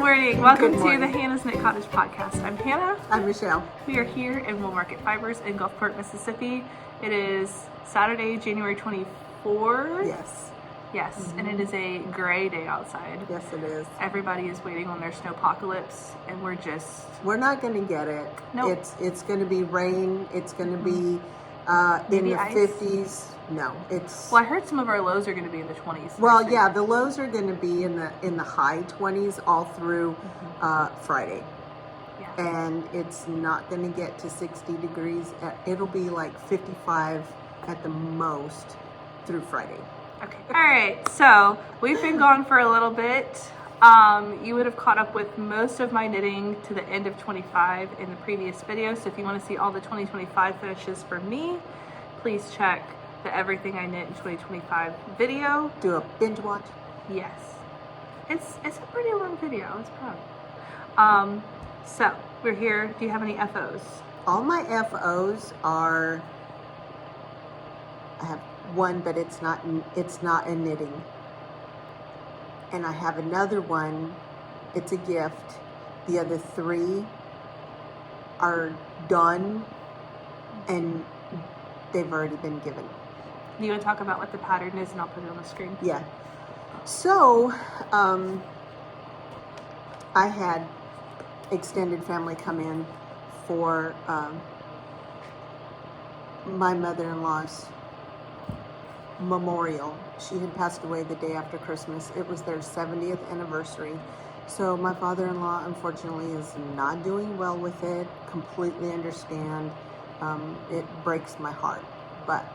morning. Welcome Good morning. to the Hannah's Knit Cottage podcast. I'm Hannah. I'm Michelle. We are here in Woolmarket Fibers in Gulfport, Mississippi. It is Saturday, January 24th. Yes. Yes, and it is a gray day outside. Yes, it is. Everybody is waiting on their snowpocalypse, and We're not going to get it. Nope. It's going to be rain. It's going to be in the ice? 50s. No, it's. Well, I heard some of our lows are going to be in the 20s. Well, next week. yeah, the lows are going to be in the high 20s all through Friday. Yeah. And it's not going to get to 60 degrees. It'll be like 55 at the most through Friday. Okay. All right. So we've been gone for a little bit. You would have caught up with most of my knitting to the end of 25 in the previous video. So if you want to see all the 2025 finishes for me, please check the Everything I Knit in 2025 video. Do a binge watch. Yes. It's a pretty long video. I was proud. So we're here. Do you have any FOs? All my FOs are. I have one, but it's not a knitting. And I have another one. It's a gift. The other three are done, and they've already been given. Do you want to talk about what the pattern is, and I'll put it on the screen? Yeah. So, I had extended family come in for my mother-in-law's memorial. She had passed away the day after Christmas. It was their 70th anniversary. So my father-in-law, unfortunately, is not doing well with it. Completely understand. It breaks my heart. But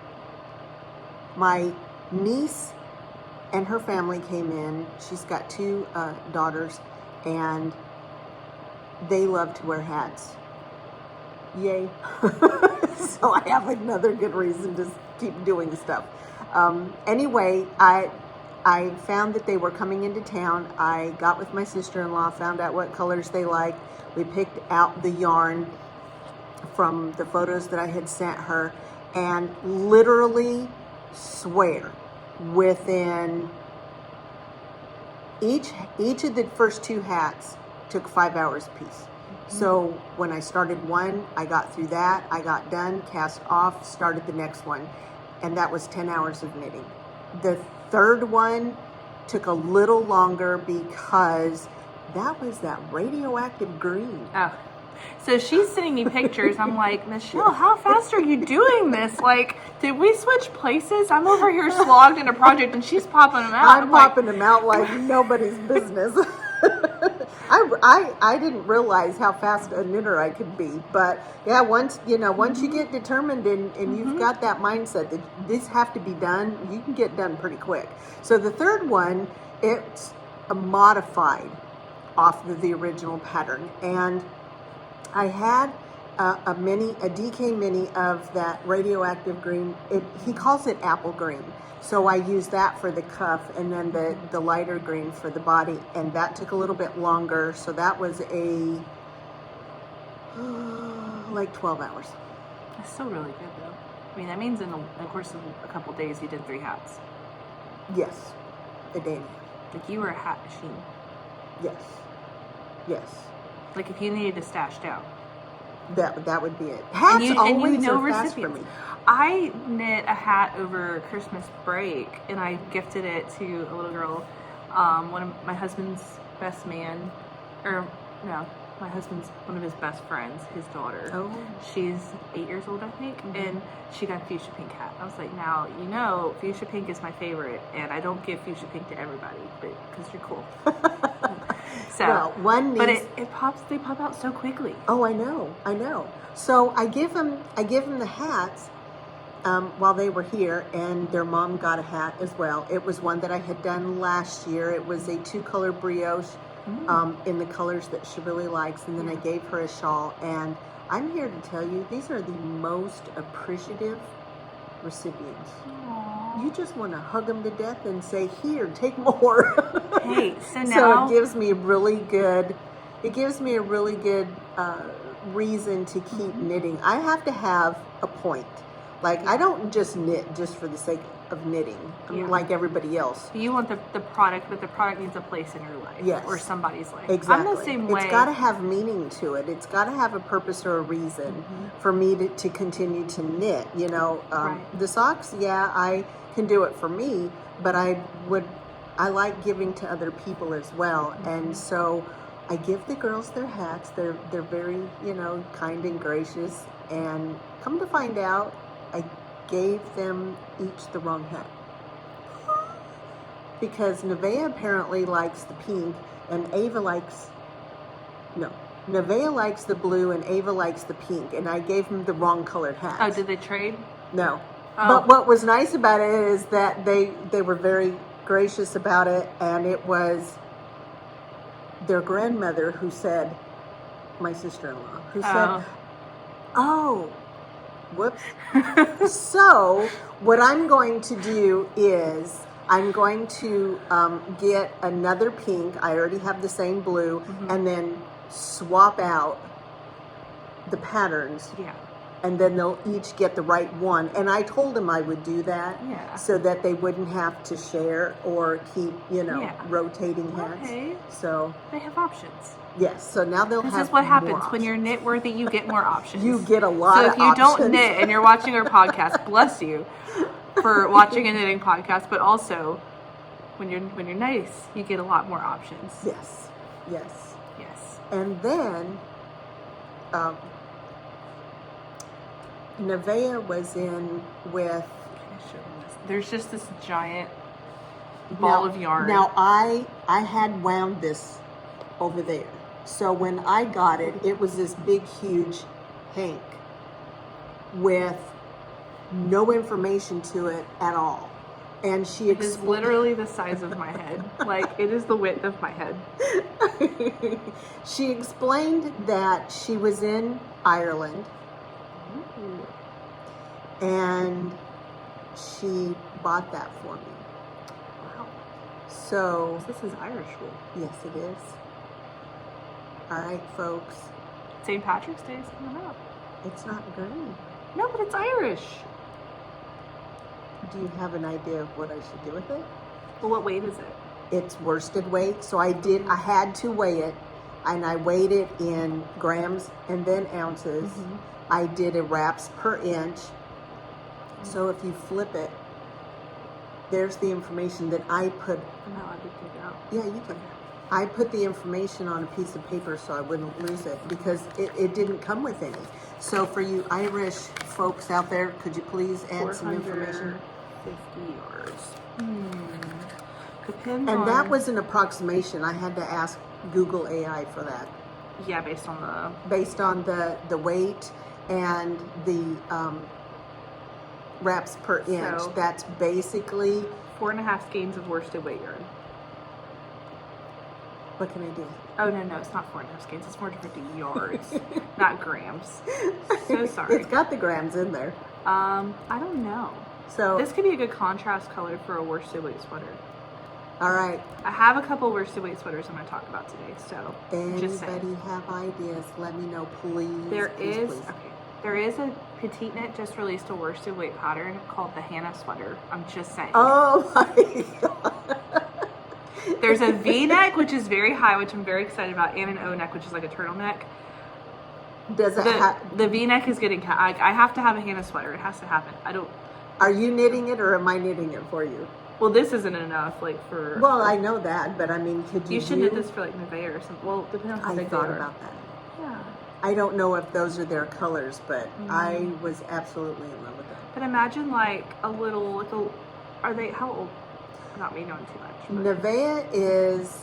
my niece and her family came in. She's got two daughters, and they love to wear hats. Yay. So I have another good reason to keep doing stuff. Anyway, I found that they were coming into town. I got with my sister-in-law, found out what colors they liked. We picked out the yarn from the photos that I had sent her, and literally swear within each of the first two hats took 5 hours a piece. So when I started one, I got through that, I got done, cast off, started the next one, and that was 10 hours of knitting. The third one took a little longer because that was that radioactive green. Oh. So she's sending me pictures. I'm like, Michelle, how fast are you doing this? Like, did we switch places? I'm over here slogged in a project, and she's popping them out. I'm popping them out like nobody's business. I didn't realize how fast a knitter I could be, but yeah, once you get determined and you've got that mindset that these have to be done, you can get done pretty quick. So the third one, it's a modified off of the original pattern, and I had a DK mini of that radioactive green. He calls it apple green. So I used that for the cuff, and then the lighter green for the body, and that took a little bit longer. So that was like 12 hours. That's still really good, though. I mean, that means in the course of a couple days, you did 3 hats. Yes, a day. Like, you were a hat machine. Yes. Like, if you needed to stash down. That would be it. Hats always are fast for me. I knit a hat over Christmas break, and I gifted it to a little girl, one of my husband's best man, one of his best friends, his daughter. Oh. She's 8 years old, I think, and she got a fuchsia pink hat. I was like, now, fuchsia pink is my favorite, and I don't give fuchsia pink to everybody, but because you're cool. So, well, they pop out so quickly. Oh, I know. So I give them the hats while they were here, and their mom got a hat as well. It was one that I had done last year. It was a 2-color brioche in the colors that she really likes, and then I gave her a shawl. And I'm here to tell you, these are the most appreciative recipients. Aww. You just want to hug them to death and say, "Here, take more." Hey, so now it gives me a really good reason to keep knitting. I have to have a point. Like, I don't just knit just for the sake of knitting. I mean, Yeah. like everybody else. You want the product, but the product needs a place in your life. Yes. Or somebody's life. Exactly. I'm the same way. It's got to have meaning to it. It's got to have a purpose or a reason for me to continue to knit. You know, Right. the socks, yeah, I can do it for me, but I like giving to other people as well. And so I give the girls their hats. They're very, you know, kind and gracious. And come to find out, I gave them each the wrong hat. Because Nevaeh apparently likes the pink and Nevaeh likes the blue and Ava likes the pink, and I gave them the wrong colored hats. Oh, did they trade? No. Oh. But what was nice about it is that they were very gracious about it, and it was their grandmother who said, my sister-in-law, who said, oh, whoops. So what I'm going to do is I'm going to get another pink. I already have the same blue, and then swap out the patterns. Yeah. And then they'll each get the right one. And I told them I would do that, Yeah. so that they wouldn't have to share or keep, you know, Yeah. rotating hats. Okay. So They have options. yes, so now they'll have This is what more happens when you're options. knit worthy. You get more options. You get a lot So of if you don't options. knit and you're watching our podcast, bless you for watching a knitting podcast. But also, when you're nice, you get a lot more options. Yes, yes. Yes. And then Nevaeh was in with There's just this giant ball of yarn. Now I had wound this over there. So when I got it, it was this big, huge hank with no information to it at all. And she it is literally the size of my head. Like, it is the width of my head. She explained that she was in Ireland and she bought that for me. Wow. So This is Irish wool. yes, it is. All right, folks. St. Patrick's Day is coming up. It's not green. No, but it's Irish. Do you have an idea of what I should do with it? Well, what weight is it? It's worsted weight, so I had to weigh it, and I weighed it in grams and then ounces. I did a wraps per inch. So if you flip it, there's the information that I put. I'm not allowed to take it out. Yeah, you can. I put the information on a piece of paper so I wouldn't lose it, because it didn't come with any. So for you Irish folks out there, could you please add some information? 450 yards. Depends And on... that was an approximation. I had to ask Google AI for that, Yeah, based on based on the weight and the wraps per inch. So- That's basically, the 4.5 skeins of worsted weight yarn. what can I do? Oh, no, it's not 4.5 skeins. It's 450 yards, not grams. So sorry. It's got the grams in there. I don't know. So, This could be a good contrast color for a worsted weight sweater. all right. I have a couple worsted weight sweaters I'm going to talk about today, so just saying. Anybody have ideas? Let me know, please. There please, is please. there is a petite knit just released a worsted weight pattern called the Hannah sweater. I'm just saying. Oh my god. There's a V-neck, which is very high, which I'm very excited about, and an O-neck, which is like a turtleneck. Does it have? The V-neck is getting... I have to have a Hannah sweater. It has to happen. I don't... Are you knitting it or am I knitting it for you? Well, this isn't enough, like, for... Well, I know that, but I mean, could you? You should knit this for, like, Nevaeh or something. Well, depending on how I big thought they are. about that. Yeah. I don't know if those are their colors, but I was absolutely in love with them. But imagine, like, a little... Like a, are they... How old? Not me knowing too much. But Nevaeh is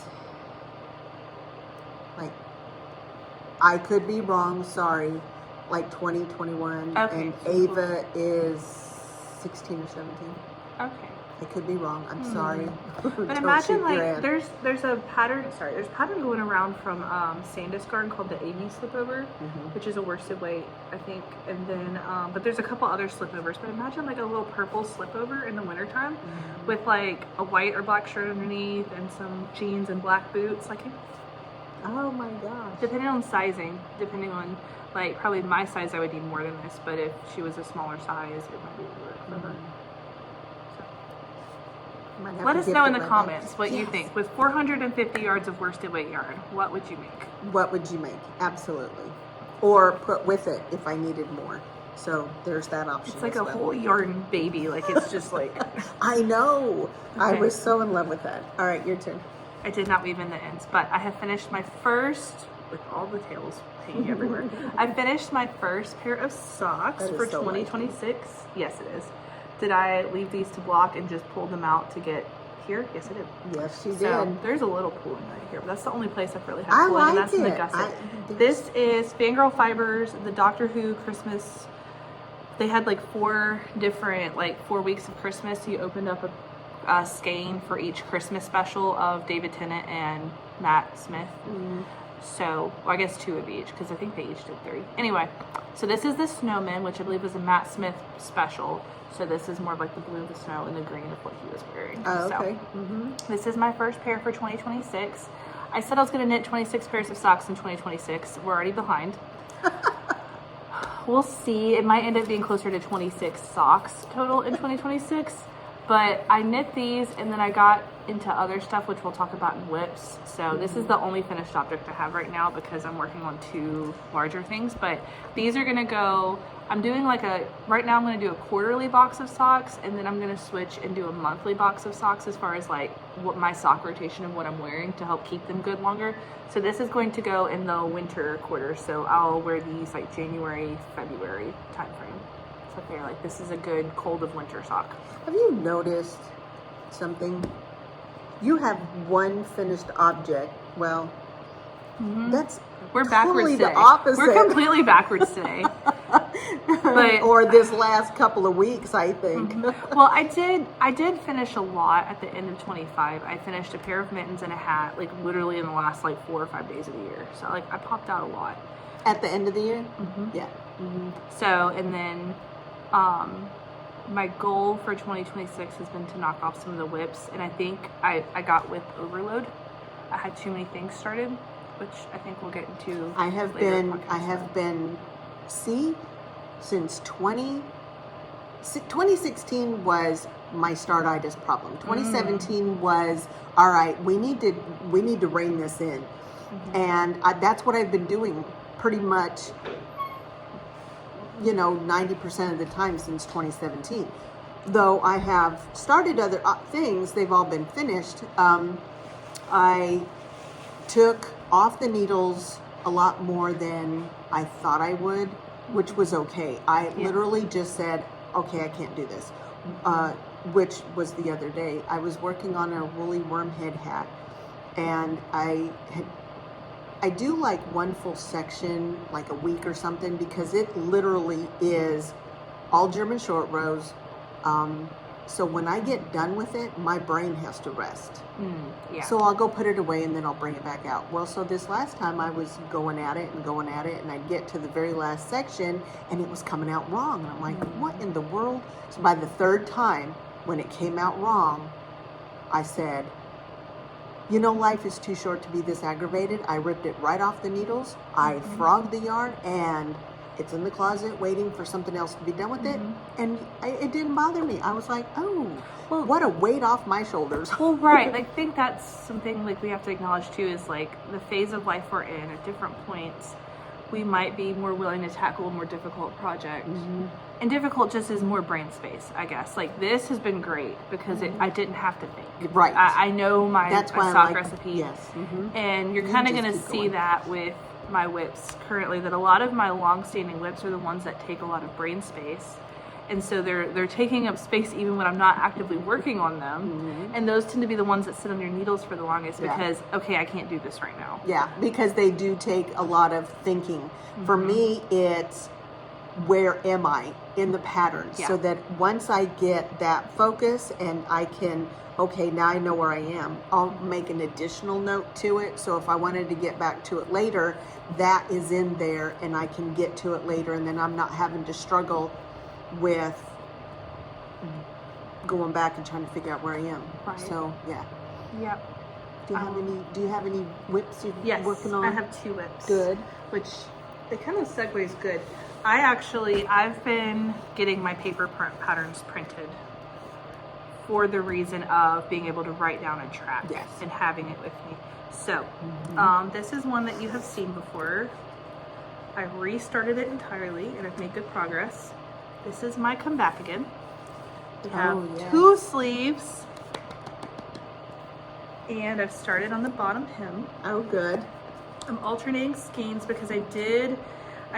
like, I could be wrong, sorry, like 20, 21, Okay, and so Ava is 16 or 17. okay. I could be wrong. I'm sorry. But Don't imagine, shoot your like, aunt. there's a pattern, there's a pattern going around from Sandus Garden called the AV slipover, which is a worsted weight, I think. And then, but there's a couple other slipovers. But imagine, like, a little purple slipover in the wintertime with, like, a white or black shirt underneath and some jeans and black boots. Like, Oh my gosh. depending on sizing, depending on, like, probably my size, I would need more than this. But if she was a smaller size, it might be work for her. So. Might have Let to us gift know it in the right comments back. what you Yes. think. With 450 yards of worsted weight yarn, what would you make? What would you make? Absolutely. Or put with it if I needed more. So there's that option. It's like as a well. whole yarn baby. Like it's just like... I know. I Okay. was so in love with that. All right, your turn. I did not weave in the ends, but I have finished my first, with all the tails hanging everywhere. I finished my first pair of socks That is for so 2026. Yes, it is. Did I leave these to block and just pull them out to get here? Yes, I did. Yes, she So did. there's a little pooling right here, but that's the only place I've really had I pooling, and like that's in the it. gusset. This is Fangirl Fibers, the Doctor Who Christmas. They had like 4 different, like 4 weeks of Christmas. You opened up a skein for each Christmas special of David Tennant and Matt Smith. So, well, I guess 2 of each, because I think they each did 3. Anyway, so this is the Snowman, which I believe is a Matt Smith special. So this is more of like the blue of the snow and the green of what he was wearing. Oh, okay. So, this is my first pair for 2026. I said I was going to knit 26 pairs of socks in 2026. We're already behind. We'll see. It might end up being closer to 26 socks total in 2026. But I knit these and then I got into other stuff, which we'll talk about in whips. So this is the only finished object I have right now because I'm working on 2 larger things. But these are gonna go, I'm doing like right now I'm gonna do a quarterly box of socks, and then I'm gonna switch and do a monthly box of socks as far as like what my sock rotation and what I'm wearing to help keep them good longer. So this is going to go in the winter quarter. So I'll wear these like January, February time frame. So they're like, this is a good cold of winter sock. Have you noticed something? You have one finished object. Well, that's We're backwards totally today. the opposite. We're completely backwards today. But or this last couple of weeks, I think. well, I did finish a lot at the end of 25. I finished a pair of mittens and a hat, like literally in the last like 4 or 5 days of the year. So like I popped out a lot. At the end of the year? Yeah. So, and then my goal for 2026 has been to knock off some of the whips, and I think I got whip overload. I had too many things started, which I think we'll get into. I have been, since 2016 was my startitis problem. 2017 was, all right, we need to rein this in. And that's what I've been doing pretty much, 90% of the time since 2017. Though I have started other things, they've all been finished. I took off the needles a lot more than I thought I would, which was okay. I literally just said, okay, I can't do this. Which was the other day. I was working on a woolly wormhead hat, and I do like one full section, like a week or something, because it literally is all German short rows. So when I get done with it, my brain has to rest. So I'll go put it away and then I'll bring it back out. Well, so this last time I was going at it, and I'd get to the very last section and it was coming out wrong. And I'm like, what in the world? So by the 3rd time, when it came out wrong, I said, life is too short to be this aggravated. I ripped it right off the needles. I frogged the yarn, and it's in the closet waiting for something else to be done with it. And it didn't bother me. I was like, oh, well, what a weight off my shoulders. Well, right. I think that's something like we have to acknowledge too, is like the phase of life we're in at different points. We might be more willing to tackle a more difficult project. And difficult just is more brain space, I guess. Like this has been great because I didn't have to think. Right. I know my sock recipe. Yes. And you're kind of going to see that with my whips currently, that a lot of my long-standing whips are the ones that take a lot of brain space. And so they're taking up space even when I'm not actively working on them. And those tend to be the ones that sit on your needles for the longest because, okay, I can't do this right now. Yeah, because they do take a lot of thinking. For me, it's where am I in the pattern? So that once I get that focus and I can, okay, now I know where I am, I'll make an additional note to it. So if I wanted to get back to it later, that is in there and I can get to it later, and then I'm not having to struggle with going back and trying to figure out where I am. Right. So yeah. Yep. Do you have any whips you're working on? I have 2 whips. Good. Which it kind of segues good. I've been getting my paper patterns printed for the reason of being able to write down and track Yes. and having it with me. So, this is one that you have seen before. I restarted it entirely and I've made good progress. This is my Come Back Again. We have yes. 2 sleeves and I've started on the bottom hem. Oh, good. I'm alternating skeins because I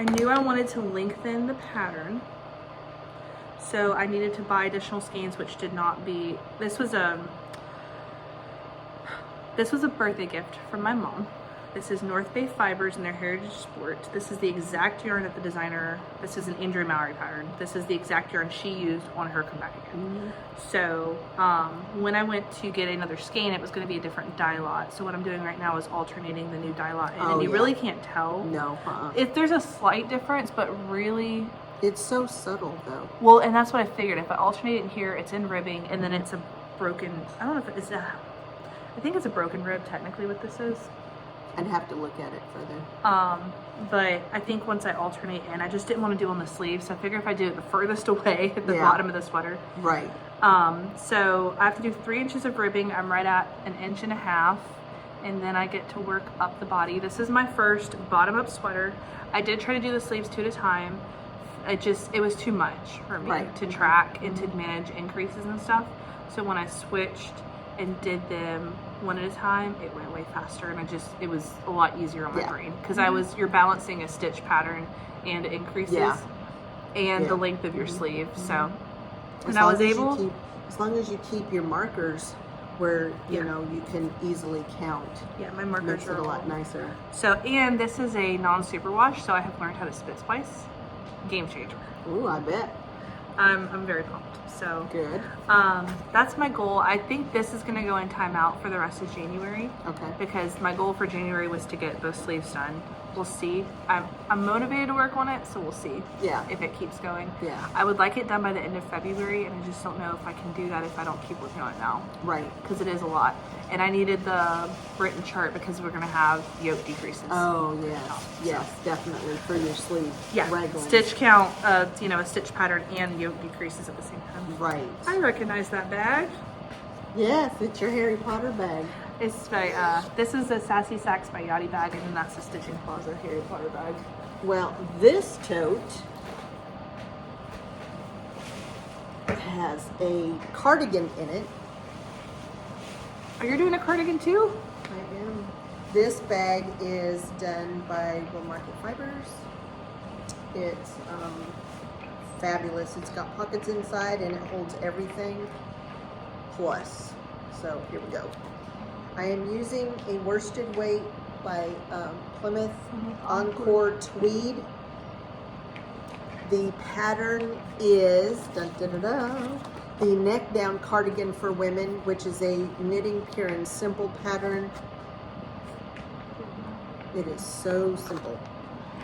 knew I wanted to lengthen the pattern. So I needed to buy additional skeins, which did not be, this was a birthday gift from my mom. This is North Bay Fibers and their Heritage Sport. This is the exact yarn that the designer, this is an Andrea Mowry pattern. This is the exact yarn she used on her Come Back Again. So when I went to get another skein, it was going to be a different dye lot. So what I'm doing right now is alternating the new dye lot in, and you really can't tell. No, If there's a slight difference, but really, it's so subtle though. well, and that's what I figured. If I alternate it in here, it's in ribbing, and then it's a broken, I don't know if it's a, I think it's a broken rib technically what this is. I'd have to look at it further. But I think once I alternate in, I just didn't want to do on the sleeve, so I figure if I do it the furthest away at the bottom of the sweater. Right. So I have to do 3 inches of ribbing. I'm right at 1.5 inches, and then I get to work up the body. This is my first bottom up sweater. I did try to do the sleeves 2 at a time. It was too much for me to track and to manage increases and stuff. So when I switched and did them 1 at a time, it went way faster, and it was a lot easier on my brain because you're balancing a stitch pattern and increases and the length of your sleeve. So, and I was able, as long as you keep your markers where you know you can easily count. Yeah, my markers makes are it a lot nicer. So, and this is a non-superwash, so I have learned how to spit splice. Game changer. Ooh, I bet. I'm very pumped. So good. That's my goal. I think this is going to go in timeout for the rest of January. Okay. Because my goal for January was to get those sleeves done. We'll see. I'm motivated to work on it, so we'll see. Yeah. If it keeps going. Yeah. I would like it done by the end of February, and I just don't know if I can do that if I don't keep working on it now. Right. Because it is a lot, and I needed the written chart because we're going to have yoke decreases. Oh yes, yes, definitely for your sleeve. Yeah. Raglan. Stitch count, a stitch pattern and yoke decreases at the same time. Right. I recognize that bag. Yes, it's your Harry Potter bag. It's by, this is the Sassy Sacks by Yachty bag, and then that's the Stitching Plaza Harry Potter bag. Well, this tote has a cardigan in it. Are you doing a cardigan too? I am. This bag is done by Woolmarket Fibers. It's fabulous. It's got pockets inside and it holds everything plus. So here we go. I am using a worsted weight by Plymouth Encore Tweed. The pattern is the neck down cardigan for women, which is a knitting pure and simple pattern. It is so simple.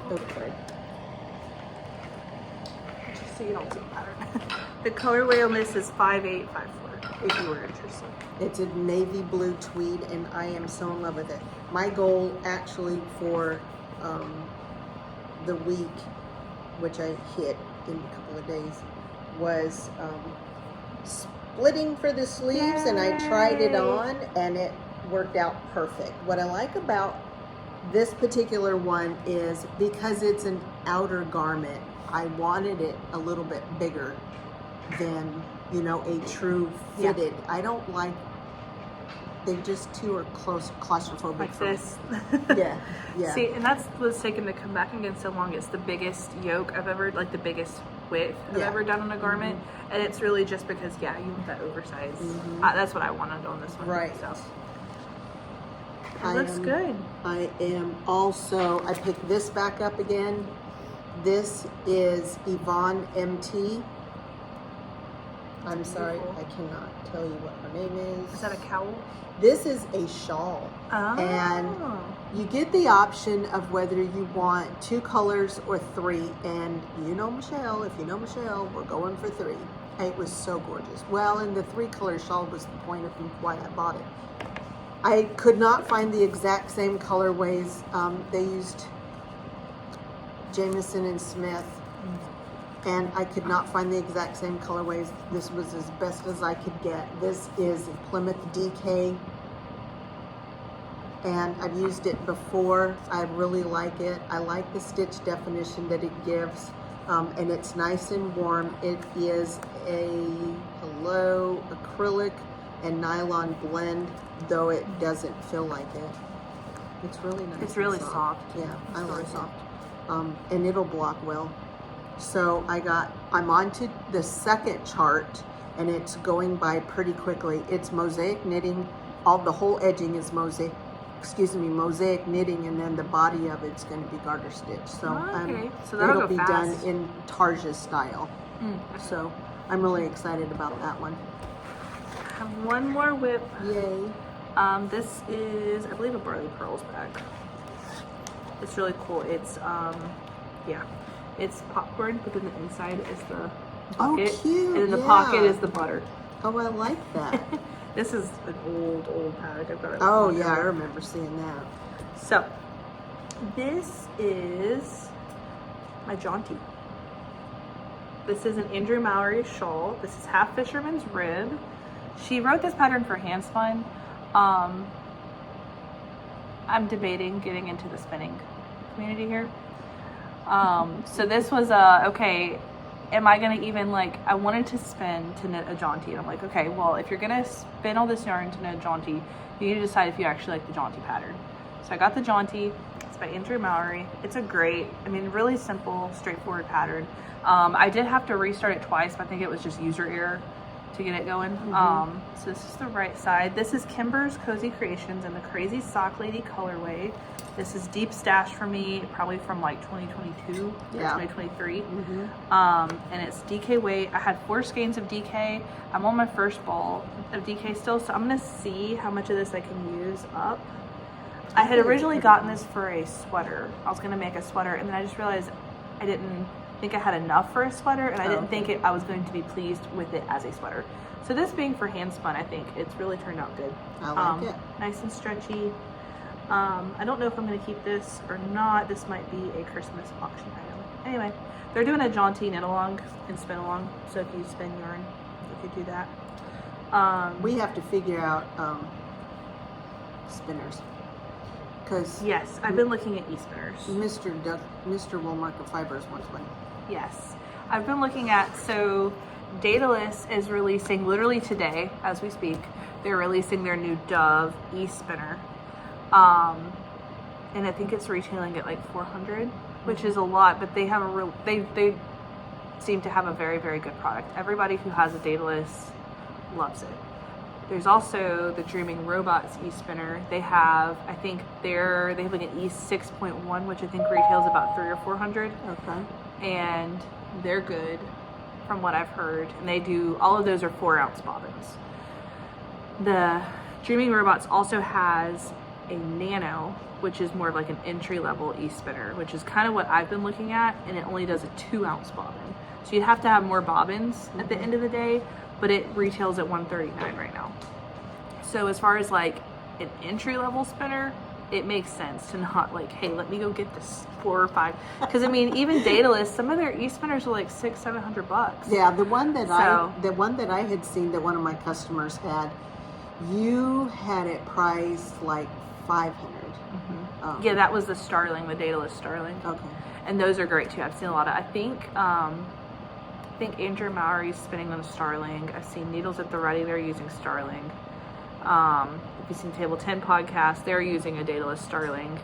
Okay. Just so you don't see the pattern. The colorway on this is 5854, if you were interested. It's a navy blue tweed, and I am so in love with it. My goal actually for the week, which I hit in a couple of days, was splitting for the sleeves. Yay! And I tried it on and it worked out perfect. What I like about this particular one is because it's an outer garment, I wanted it a little bit bigger than, a true fitted. Yeah. I don't like, they just too are close, claustrophobic. Like this. Yeah, yeah. See, and that's what's taken the Come Back Again so long. It's the biggest yoke I've ever, like the biggest width I've ever done on a garment. And it's really just because, you want that oversized. That's what I wanted on this one. Right. So. It looks good. I am also, I picked this back up again. This is Yvonne MT. I'm sorry, I cannot tell you what her name is. Is that a cowl? This is a shawl. Oh. And you get the option of whether you want 2 colors or 3. And Michelle, if you know Michelle, we're going for 3. It was so gorgeous. Well, and the 3-color shawl was the point of why I bought it. I could not find the exact same colorways. They used Jameson and Smith and I could not find the exact same colorways. This was as best as I could get. This is Plymouth DK, and I've used it before. I really like it. I like the stitch definition that it gives, and it's nice and warm. It is a low acrylic and nylon blend, though it doesn't feel like it. It's really nice. It's really soft. Yeah, I It's like really soft. it. And it'll block well. So I'm on to the second chart, and it's going by pretty quickly. It's mosaic knitting. The whole edging is mosaic knitting, and then the body of it's going to be garter stitch. So, okay. So that'll it'll go be fast. done in Tarja style. So I'm really excited about that one. I have one more whip. Yay. This is, I believe, a Barley Pearls bag. It's really cool. It's, yeah, it's popcorn, but then the inside is the bucket. Oh, cute. And then the pocket is the butter. Oh, I like that. This is an old bag. I've got it. Oh, yeah, I remember seeing that. So, this is my jaunty. This is an Andrew Mallory shawl. This is half fisherman's rib. She wrote this pattern for hand spun. I'm debating getting into the spinning community here. So this was okay, am I gonna even I wanted to spin to knit a jaunty, and I'm like, okay, well, if you're gonna spin all this yarn to knit a jaunty, you need to decide if you actually like the jaunty pattern. So I got the jaunty. It's by Andrew Mallory. It's a great, really simple, straightforward pattern. I did have to restart it twice, but I think it was just user error to get it going. So this is the right side. This is Kimber's Cozy Creations in the Crazy Sock Lady colorway. This is deep stash for me, probably from 2022 or 2023. And it's DK weight. I had 4 skeins of DK. I'm on my first ball of DK still, so I'm gonna see how much of this I can use up. I had originally gotten this for a sweater. I was gonna make a sweater, and then I just realized I didn't think I had enough for a sweater, and I didn't think I was going to be pleased with it as a sweater. So this being for hand spun, I think it's really turned out good. I like it. Nice and stretchy. I don't know if I'm going to keep this or not. This might be a Christmas auction item. Anyway, they're doing a jaunty knit along and spin along. So if you spin yarn, you could do that. We have to figure out spinners. Because yes, I've been looking at e-spinners. Mr. Woolmarket Fibers wants one. Yes, I've been looking at, so Daedalus is releasing literally today as we speak. They're releasing their new Dove e-spinner. And I think it's retailing at $400, which is a lot, but they have they seem to have a very, very good product. Everybody who has a Daedalus loves it. There's also the Dreaming Robots e-spinner. They have, I think they have an E6.1, which I think retails about $300 or $400. Okay. And they're good from what I've heard. And they do, all of those are 4-ounce bobbins. The Dreaming Robots also has a Nano, which is more of an entry-level e-spinner, which is kind of what I've been looking at, and it only does a 2-ounce bobbin. So you'd have to have more bobbins at the end of the day, but it retails at $139 right now. So as far as an entry-level spinner, it makes sense to not hey, let me go get this 4 or 5. Because even Daedalus, some of their e-spinners are $600-700. Yeah, the one that I had seen that one of my customers had, you had it priced $500. Yeah, that was the Starling, the Daedalus Starling. Okay. And those are great too. I've seen a lot of. I think Andrew Mallory's spinning on a Starling. I've seen Needles at the Ready. They're using Starling. If you've seen Table 10 podcast, they're using a Daedalus Starling.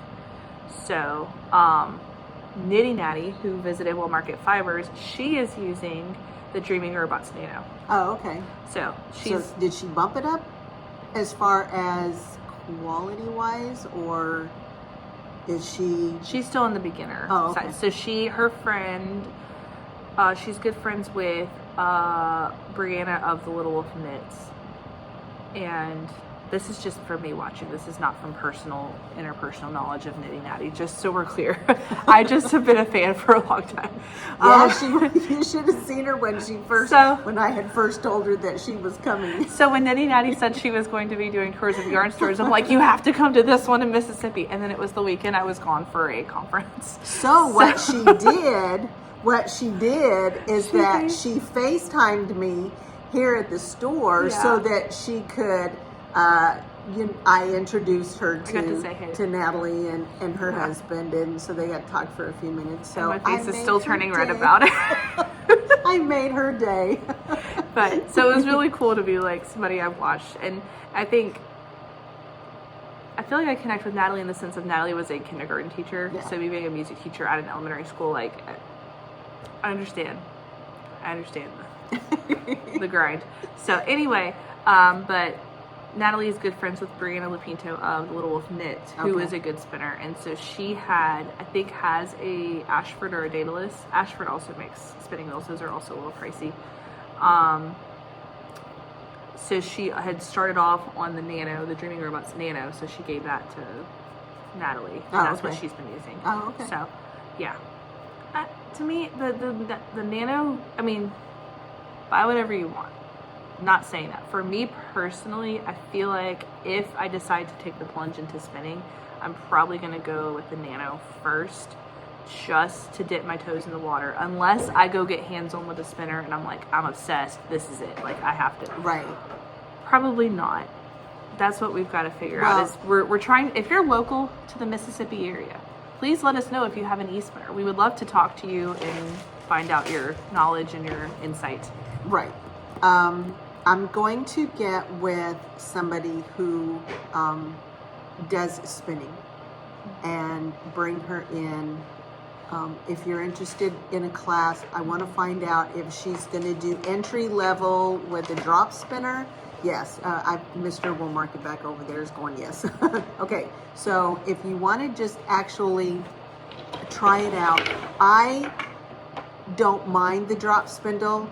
So, Nitty Natty, who visited Woolmarket Fibers, she is using the Dreaming Robots Nano. Oh, okay. So did she bump it up as far as quality wise, or is she? She's still in the beginner side. So her friend, she's good friends with Brianna of the Little Wolf Knits, and this is just for me watching. This is not from interpersonal knowledge of Nitty Natty, just so we're clear. I just have been a fan for a long time. Yeah, you should have seen her when when I had first told her that she was coming. So when Nitty Natty said she was going to be doing tours of yarn stores, I'm like, you have to come to this one in Mississippi. And then it was the weekend I was gone for a conference. So what she did what she did is that she FaceTimed me here at the store so that she could, I introduced her to Natalie and her husband, and so they got to talk for a few minutes. So and my face is still turning red about it. I made her day. But so it was really cool to be like somebody I've watched, and I feel like I connect with Natalie in the sense of Natalie was a kindergarten teacher, so me being a music teacher at an elementary school, like I understand the grind. So anyway, but Natalie is good friends with Brianna Lapinto of the Little Wolf Knit, who is a good spinner, and so she has a Ashford or a Daedalus. Ashford also makes spinning wheels; those are also a little pricey. So she had started off on the Nano, the Dreaming Robots Nano, so she gave that to Natalie, and that's what she's been using. Oh, okay. So, yeah. To me, the Nano, I mean, buy whatever you want. Not saying that. For me personally, I feel like if I decide to take the plunge into spinning, I'm probably going to go with the Nano first, just to dip my toes in the water. Unless I go get hands-on with a spinner and I'm like, I'm obsessed, this is it. Like, I have to. Right. Probably not. That's what we've got to figure out. Is we're trying, if you're local to the Mississippi area, please let us know if you have an e-spinner. We would love to talk to you and find out your knowledge and your insight. Right. I'm going to get with somebody who does spinning and bring her in. If you're interested in a class, I want to find out if she's going to do entry level with a drop spinner. Yes, Mr. Woolmarket back over there is going yes. Okay, so if you want to just actually try it out, I don't mind the drop spindle.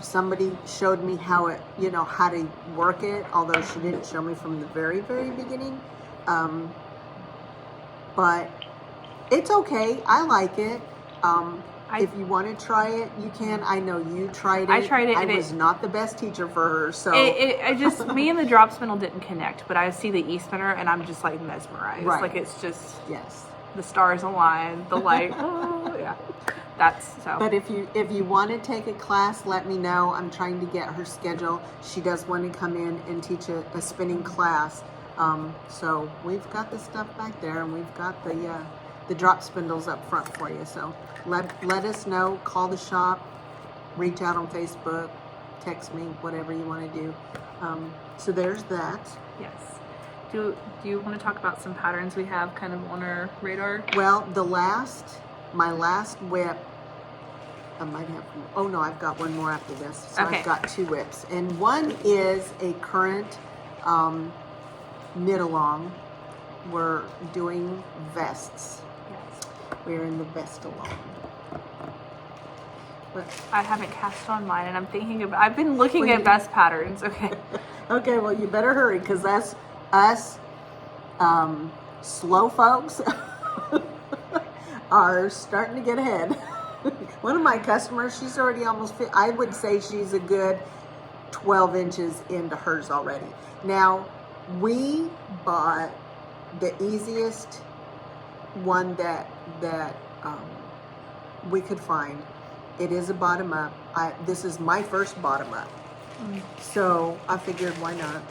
Somebody showed me how to work it, although she didn't show me from the very, very beginning. But it's okay. I like it. If you want to try it, you can. I know you tried it. I tried it. I was not the best teacher for her, so I just me and the drop spindle didn't connect. But I see the e-spinner and I'm just like mesmerized. Right. Like it's just yes, the stars align, the light. Oh yeah, that's so. But if you want to take a class, let me know. I'm trying to get her schedule. She does want to come in and teach a spinning class. So we've got the stuff back there, and we've got the drop spindles up front for you. So let us know. Call the shop, reach out on Facebook, text me, whatever you want to do. So there's that. Yes. Do you want to talk about some patterns we have kind of on our radar? Well, my last whip, I might have, oh no, I've got one more after this. So okay. I've got 2 whips. And one is a current knit along. We're doing vests. Yes. We're in the vest along. But I haven't cast on mine, and I'm thinking of. I've been looking at vest patterns. Okay. Okay. Well, you better hurry, because that's us slow folks are starting to get ahead. One of my customers, she's already almost. I would say she's a good 12 inches into hers already. Now, we bought the easiest one that we could find. It is a bottom up. This is my first bottom up. So I figured, why not?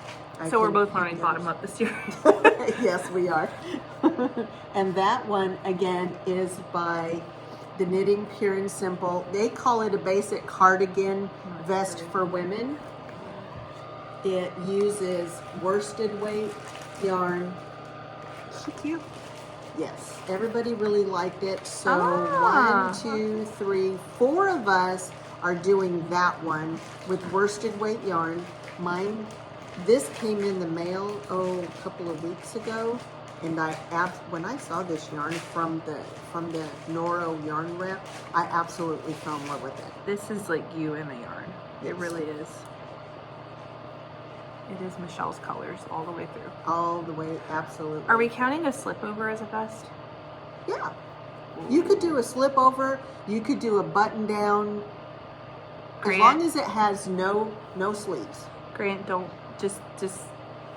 So we're both learning bottom up this year. Yes, we are. And that one, again, is by the Knitting Pure and Simple. They call it a basic cardigan vest for women. It uses worsted weight yarn. So cute. Yes, everybody really liked it. So 1, 2, 3, 4 of us are doing that one with worsted weight yarn. Mine, this came in the mail a couple of weeks ago, and when I saw this yarn from the Noro yarn rep, I absolutely fell in love with it. This is like you in the yarn. Yes. It really is. It is Michelle's colors all the way through. All the way, absolutely. Are we counting a slip over as a vest? Yeah. You could do a slip over. You could do a button down. As long as it has no sleeves. Grant, don't just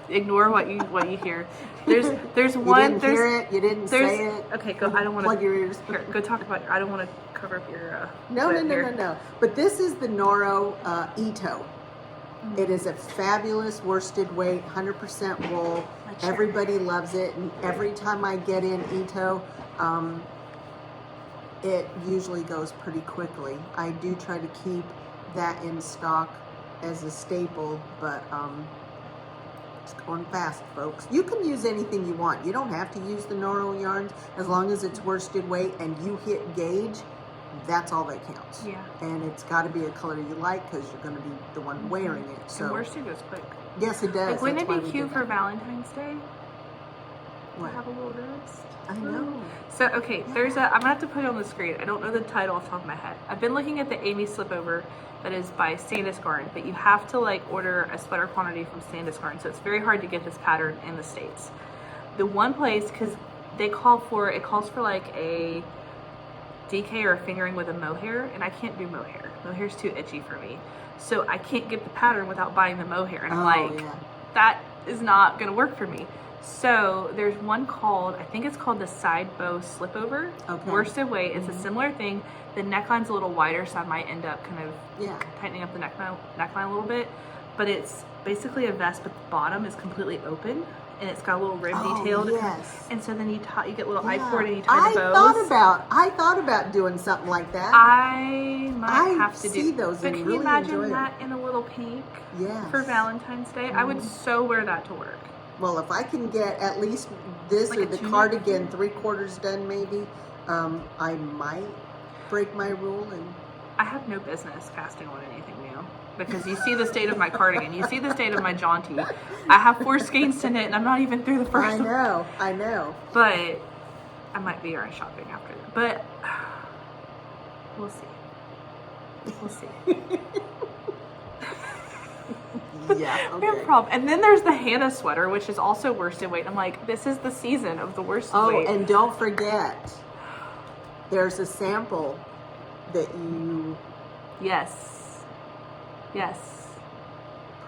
ignore what you hear. There's You one. didn't hear it. You didn't say it. Okay, go. I don't want to plug your ears. Here, go talk about. I don't want to cover up your. No. But this is the Noro Ito. It is a fabulous worsted weight, 100% wool. Everybody loves it, and every time I get in Ito, it usually goes pretty quickly. I do try to keep that in stock as a staple, but it's going fast, folks. You can use anything you want. You don't have to use the Noro yarns as long as it's worsted weight and you hit gauge. That's all that counts. Yeah. And it's got to be a color you like because you're going to be the one wearing it. So and worsted goes quick. Yes, it does. Like, wouldn't That's it be cute for Valentine's Day? What? To have a little wrist. I know. So, okay, I'm going to have to put it on the screen. I don't know the title off the top of my head. I've been looking at the Amy slipover that is by Sandus Garn, but you have to like order a sweater quantity from Sandus Garn, so it's very hard to get this pattern in the States. The one place, because it calls for like a DK or a fingering with a mohair, and I can't do mohair. Mohair's too itchy for me. So I can't get the pattern without buying the mohair. And I'm that is not going to work for me. So there's one called, I think it's called the side bow slipover. Okay. Worsted weight. It's a similar thing. The neckline's a little wider, so I might end up kind of tightening up the neckline a little bit. But it's basically a vest, but the bottom is completely open. And it's got a little rib detailed. Yes. And so then you get a little I-cord and you tie the bows. I thought about doing something like that. I might have to do those. But can you imagine that in a little pink for Valentine's Day? I would so wear that to work. Well, if I can get at least this Like or the cardigan 3/4 done maybe, I might break my rule. And I have no business casting on anything new. Because you see the state of my cardigan. You see the state of my jaunty. I have 4 skeins to knit and I'm not even through the first one. I know. But I might be yarn shopping after that. But we'll see. We'll see. Yeah, We have a problem. And then there's the Hannah sweater, which is also worsted weight. I'm like, this is the season of the worsted weight. Oh, and don't forget, there's a sample that you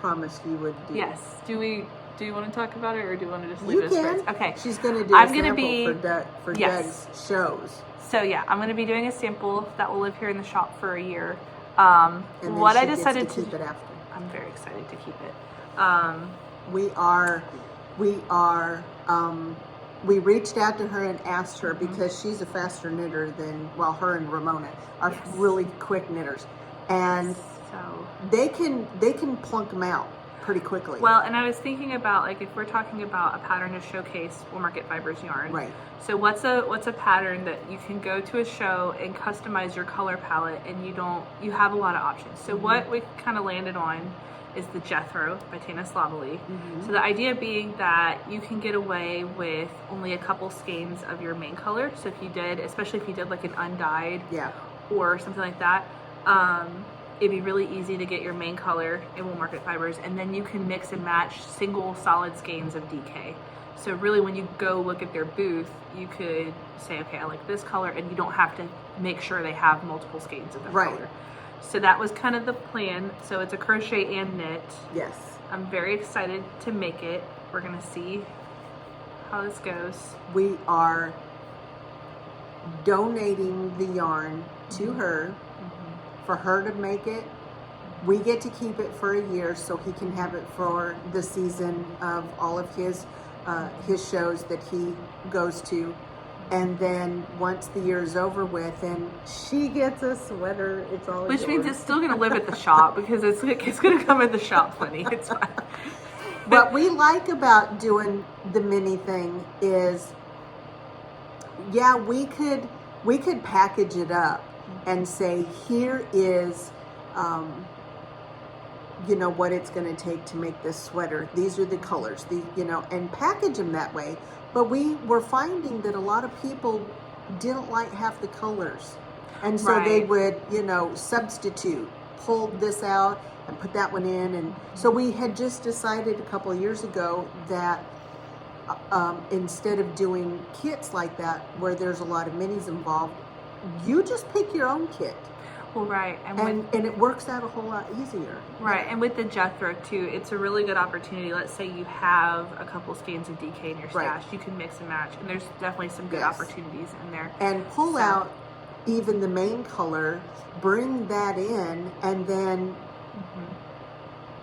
promised you would do. Yes. Do you want to talk about it, or do you want to just leave it as friends? Okay. She's going to do a sample for Doug's shows. So yeah, I'm going to be doing a sample that will live here in the shop for a year. And then what she I gets decided to keep it after. I'm very excited to keep it. We reached out to her and asked her because she's a faster knitter than, her and Ramona are really quick knitters. And so they can plunk them out pretty quickly. Well, and I was thinking about, like, if we're talking about a pattern to showcase Woolmarket Fibers yarn. Right. So what's a pattern that you can go to a show and customize your color palette, and you have a lot of options. So what we kind of landed on is the Jethro by Tana Slavely. So the idea being that you can get away with only a couple skeins of your main color. So especially if you did like an undyed or something like that, it'd be really easy to get your main color in Woolmarket Fibers, and then you can mix and match single solid skeins of DK. So really, when you go look at their booth, you could say, okay, I like this color, and you don't have to make sure they have multiple skeins of that color. So that was kind of the plan. So it's a crochet and knit. Yes. I'm very excited to make it. We're gonna see how this goes. We are donating the yarn to her for her to make it. We get to keep it for a year so he can have it for the season of all of his shows that he goes to. And then once the year is over with and she gets a sweater, it's all Which yours. means it's still going to live at the shop because it's going to come at the shop plenty. It's fine. What we like about doing the mini thing is, we could package it up and say, here is, what it's going to take to make this sweater. These are the colors, and package them that way. But we were finding that a lot of people didn't like half the colors. And so they would, substitute, pull this out and put that one in. And so we had just decided a couple of years ago that instead of doing kits like that, where there's a lot of minis involved, you just pick your own kit. Well, right. And it works out a whole lot easier. Right, and with the Jethro too, it's a really good opportunity. Let's say you have a couple skeins of DK in your stash, you can mix and match, and there's definitely some good opportunities in there. And pull out even the main color, bring that in, and then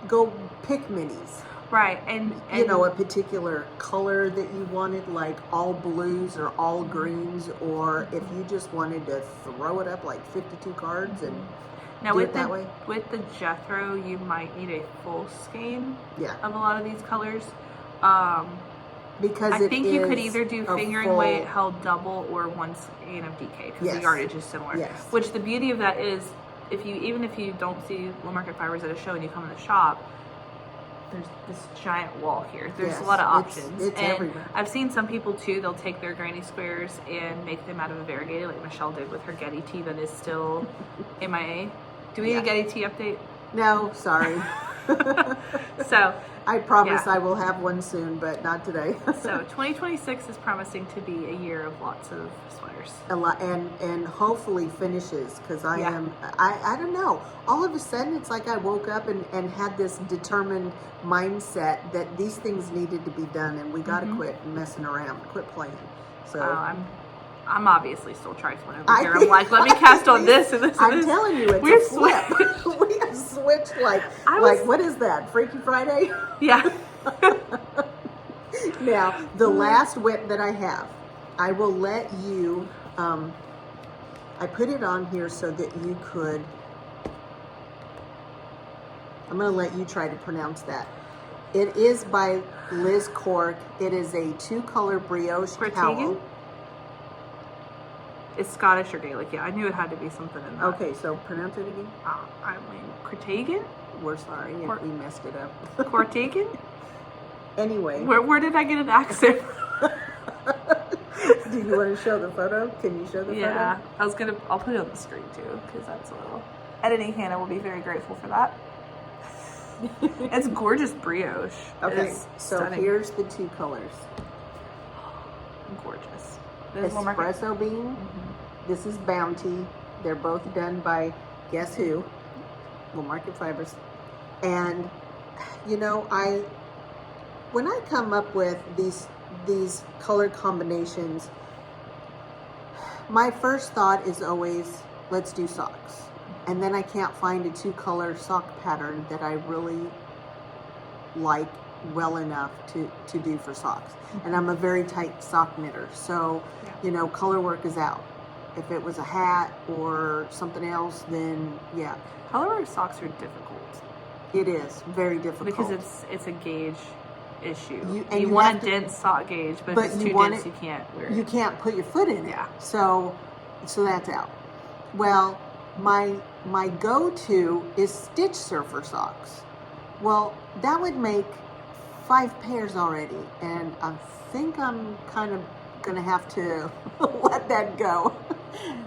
go pick minis. Right, and you know, a particular color that you wanted, like all blues or all greens, or if you just wanted to throw it up like 52 cards and now do with it that the way. With the Jethro, you might need a full skein of a lot of these colors. Because I think you could either do fingering weight held double or one skein of DK because the yardage is similar. Yes. Which the beauty of that is, even if you don't see Woolmarket Fibers at a show and you come in the shop, there's this giant wall here. There's a lot of options. It's and everywhere. I've seen some people too, they'll take their granny squares and make them out of a variegated, like Michelle did with her Getty tea that is still MIA. Do we need a Getty tea update? No, sorry. So I promise I will have one soon, but not today. So 2026 is promising to be a year of lots of sweaters. A lot, and hopefully finishes, because I don't know. All of a sudden, it's like I woke up and had this determined mindset that these things needed to be done, and we got to quit messing around, quit playing. So I'm obviously still trifling over here. I'm like, let me cast on this and this. I'm telling you, it's a flip. We have switched like what is that? Freaky Friday? Yeah. Now, the last whip that I have, I will let you, I put it on here so that you could, I'm going to let you try to pronounce that. It is by Liz Cork. It is a 2-color brioche cowl. It's Scottish or Gaelic. Yeah, I knew it had to be something in that. Okay, so pronounce it again. I mean, Cardigan? We're sorry if we messed it up. Cardigan? Anyway. Where did I get an accent? Do you want to show the photo? Can you show the photo? Yeah, I'll put it on the screen too, because that's a little, editing Hannah will be very grateful for that. It's gorgeous brioche. Okay, so stunning. Here's the 2 colors. Gorgeous. Espresso bean. This is Bounty. They're both done by, guess who? Woolmarket Fibers. And you know, when I come up with these color combinations, my first thought is always, let's do socks. And then I can't find a 2-color sock pattern that I really like well enough to do for socks. And I'm a very tight sock knitter, so you know, color work is out. If it was a hat or something else, then color work socks are difficult. It is very difficult because it's a gauge issue. You you want a dense sock gauge, but if it's too dense, you can't wear it. You can't put your foot in it. So that's out. Well, my go-to is stitch surfer socks. Well, that would make 5 pairs already, and I think I'm kind of gonna have to let that go.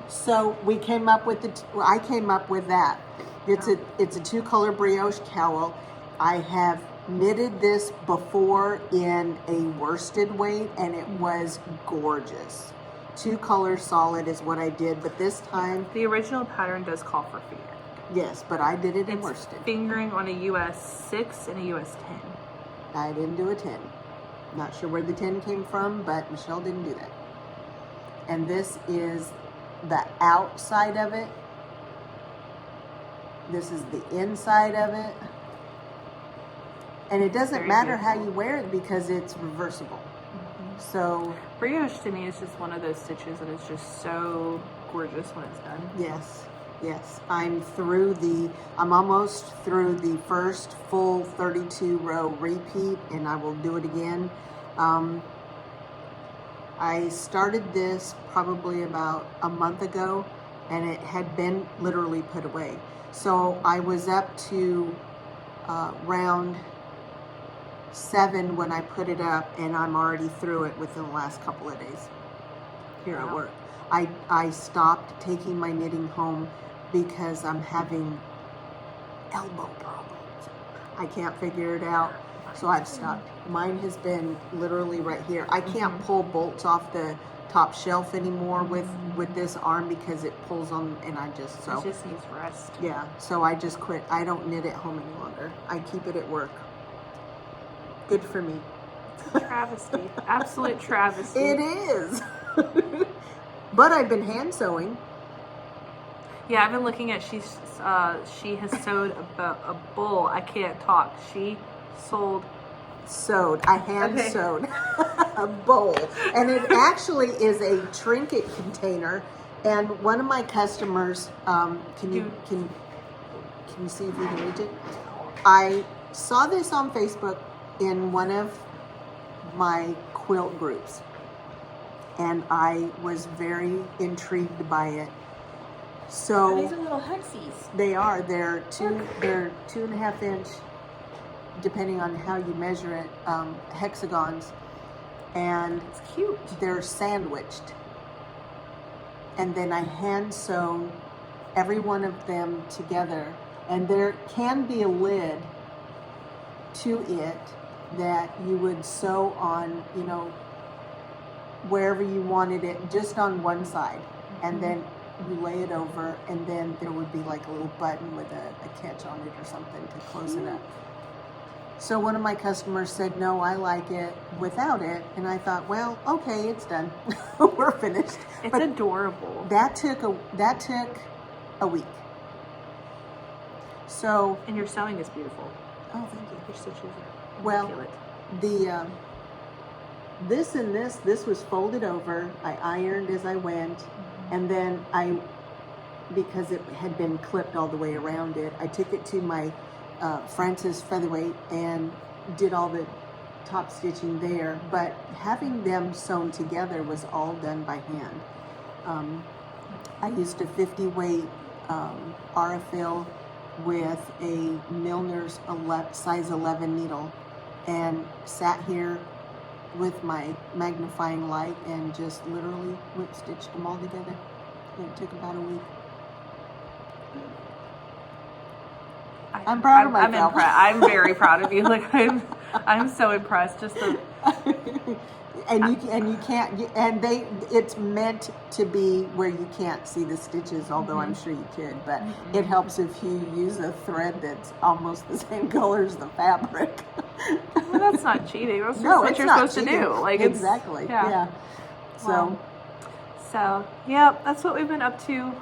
So I came up with that. It's a 2-color brioche cowl. I have knitted this before in a worsted weight, and it was gorgeous. 2-color solid is what I did, but this time the original pattern does call for fingering. Yes, but I did it in worsted. Fingering on a US 6 and a US 10. I didn't do a 10. Not sure where the 10 came from, but Michelle didn't do that. And this is the outside of it. This is the inside of it. And it doesn't matter how you wear it because it's reversible. So brioche to me is just one of those stitches that is just so gorgeous when it's done. Yes. I'm almost through the first full 32 row repeat, and I will do it again. I started this probably about a month ago, and it had been literally put away. So I was up to round 7 when I put it up, and I'm already through it within the last couple of days here at work. I stopped taking my knitting home because I'm having elbow problems. I can't figure it out, so I've stopped. Mine has been literally right here. I can't pull bolts off the top shelf anymore with this arm because it pulls on, and I just It just needs rest. yeah. So I just quit. I don't knit at home any longer. I keep it at work. Good for me. Travesty, absolute travesty. It is. But I've been hand sewing. Yeah, I've been looking at she has sewed a bowl. I can't talk. She sewed. I hand sewed a bowl, and it actually is a trinket container. And one of my customers, can you see if you can reach it? I saw this on Facebook in one of my quilt groups, and I was very intrigued by it. So these are little hexies. they are. They're 2.5 inch, depending on how you measure it, hexagons, and It's cute. they're sandwiched. And then I hand sew every one of them together, and there can be a lid to it that you would sew on, you know, wherever you wanted it, just on one side, and then you lay it over, and then there would be like a little button with a catch on it or something to close it up. So one of my customers said, no, I like it without it. And I thought, well, okay, it's done. We're finished. It's But adorable. that took a week. So, And your sewing is beautiful. oh, thank you. Your stitches are Well, immaculate. this was folded over. I ironed as I went, and then because it had been clipped all the way around it, I took it to my Francis Featherweight and did all the top stitching there. But having them sewn together was all done by hand. I used a 50 weight Arafil with a Milner's size 11 needle, and sat here with my magnifying light and just literally whip stitched them all together. It took about a week. I'm proud of myself. I'm impressed. I'm very proud of you. Like I'm so impressed. Just the it's meant to be where you can't see the stitches, although I'm sure you could, but it helps if you use a thread that's almost the same color as the fabric. well, that's not cheating. That's just No, what it's you're not supposed cheating. to do. Like exactly. Yeah. Wow. So yeah, that's what we've been up to.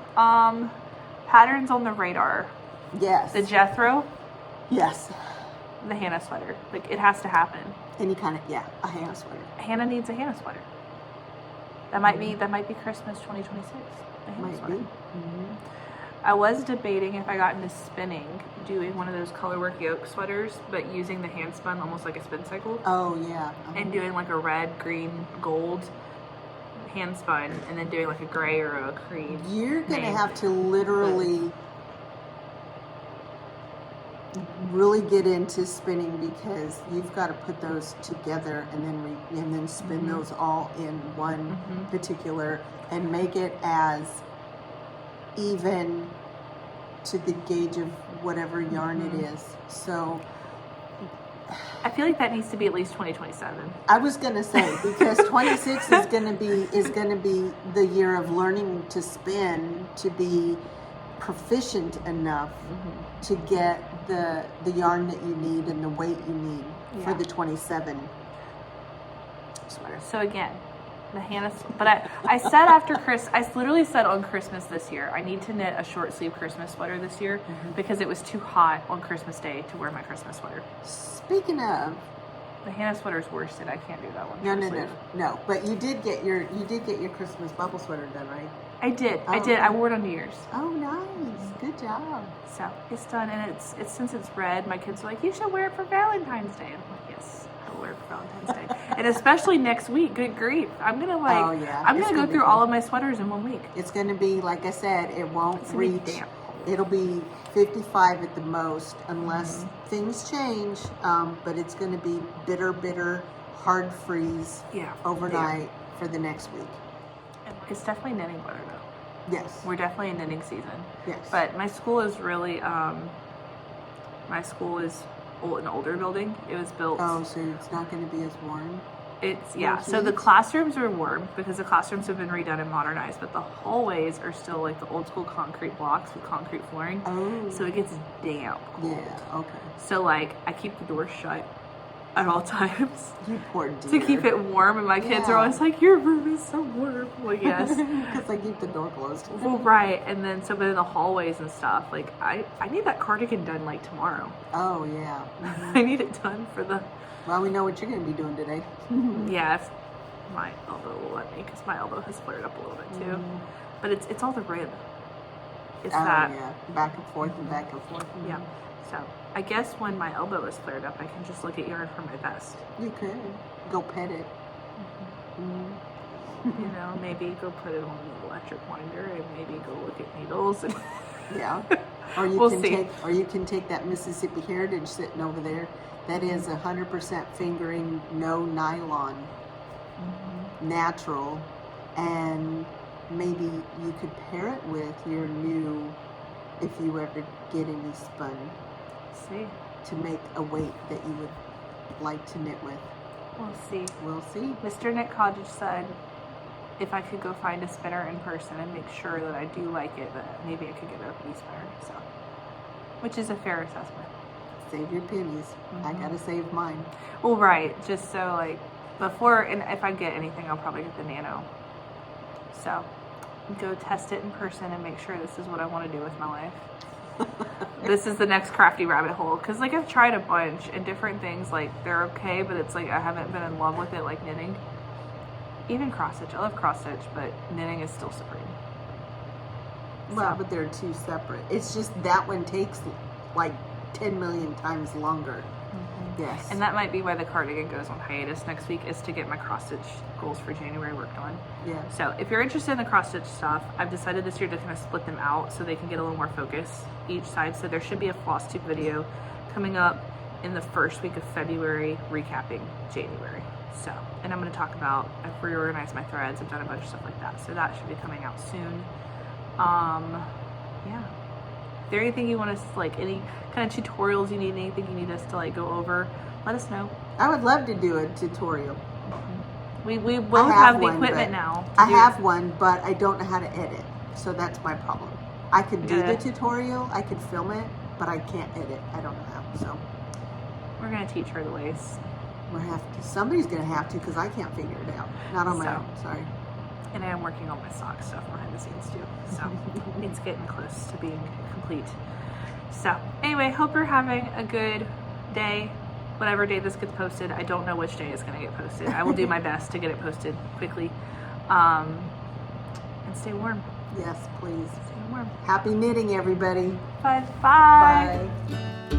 Patterns on the radar. Yes. The Jethro, Yes. the Hannah sweater. Like it has to happen. Any kind of a Hannah sweater. Hannah needs a Hannah sweater. That might be Christmas 2026. The Hannah Might sweater. be. Mm-hmm. I was debating if I got into spinning, doing one of those colorwork yoke sweaters, but using the hand spun almost like a spin cycle, Oh yeah. and doing like a red, green, gold hand spun, and then doing like a gray or a cream. You're gonna name. have to literally really get into spinning, because you've got to put those together and then spin those all in one particular, and make it as even to the gauge of whatever yarn it is. So I feel like that needs to be at least 2027. I was gonna say, because 26 is gonna be the year of learning to spin, to be proficient enough to get the yarn that you need and the weight you need for the 27 sweater. So again, the Hannah, but I said after I literally said on Christmas this year, I need to knit a short sleeve Christmas sweater this year because it was too hot on Christmas Day to wear my Christmas sweater. Speaking of, The Hannah sweater's worsted. I can't do that one. No. But you did get your Christmas bubble sweater done, right? I did. Oh, I did. okay. I wore it on New Year's. Oh, nice. Good job. So it's done, and it's since it's red. My kids are like, you should wear it for Valentine's Day. And I'm like, yes, I'll wear it for Valentine's Day, and especially next week. Good grief! I'm gonna I'm gonna go through all of my sweaters in 1 week. It's gonna be, like I said, it won't It's gonna be reach. damp. It'll be 55 at the most, unless things change. But it's gonna be bitter, hard freeze overnight for the next week. It's definitely knitting weather though. Yes. We're definitely in knitting season. Yes. But my school is really an older building. It was built. Oh, so it's not going to be as warm? It's, yeah, so the classrooms are warm because the classrooms have been redone and modernized, but the hallways are still like the old school concrete blocks with concrete flooring. Oh. So it gets damp. Yeah, okay. So like I keep the doors shut at all times You poor dear. to keep it warm, and my kids are always like, your room is so warm. Well, yes. Because I keep the door closed. Well, right. And then so but in the hallways and stuff, like I need that cardigan done like tomorrow. Oh, yeah. I need it done for the... Well, we know what you're going to be doing today. Yeah, if my elbow will let me, because my elbow has flared up a little bit too. But it's all the rib. It's that. Yeah, back and forth and back and forth. Yeah. So I guess when my elbow is flared up, I can just look at yarn for my vest. You could go pet it. You know, maybe go put it on the electric winder and maybe go look at needles. And Yeah. Or you We'll can see. take that Mississippi Heritage sitting over there. That is 100% fingering, no nylon, natural, and maybe you could pair it with your new, if you ever get any spun, see. to make a weight that you would like to knit with. We'll see. We'll see. Mr. Nick Cottage said if I could go find a spinner in person and make sure that I do like it, that maybe I could get a pea spinner. So, which is a fair assessment. Save your pennies. I gotta save mine. Well, right. Just so like before, and if I get anything, I'll probably get the Nano. So go test it in person and make sure this is what I want to do with my life. This is the next crafty rabbit hole, because like I've tried a bunch and different things, like they're okay, but it's like I haven't been in love with it, like knitting. Even cross stitch. I love cross stitch, but knitting is still supreme. Well, but they're two separate. It's just that one takes like 10 million times longer. Yes. And that might be why the cardigan goes on hiatus next week, is to get my cross stitch goals for January worked on. Yeah. So if you're interested in the cross stitch stuff, I've decided this year to kind of split them out so they can get a little more focus each side. So there should be a floss tube video coming up in the first week of February, recapping January. So, and I'm going to talk about, I've reorganized my threads, I've done a bunch of stuff like that. So that should be coming out soon. Yeah. Is there anything you want us to, like, any kind of tutorials you need, anything you need us to like go over, let us know. I would love to do a tutorial. We both have the equipment now. I have one, but I don't know how to edit. So that's my problem. I could do the tutorial, I could film it, but I can't edit. I don't know how. So we're going to teach her the ways. Somebody's going to have to, because I can't figure it out. Not on my own. Sorry. And I am working on my sock stuff behind the scenes too. So it's getting close to being complete. So anyway, hope you're having a good day. Whatever day this gets posted. I don't know which day it's going to get posted. I will do my best to get it posted quickly. And stay warm. Yes, please. Stay warm. Happy knitting, everybody. Bye. Bye.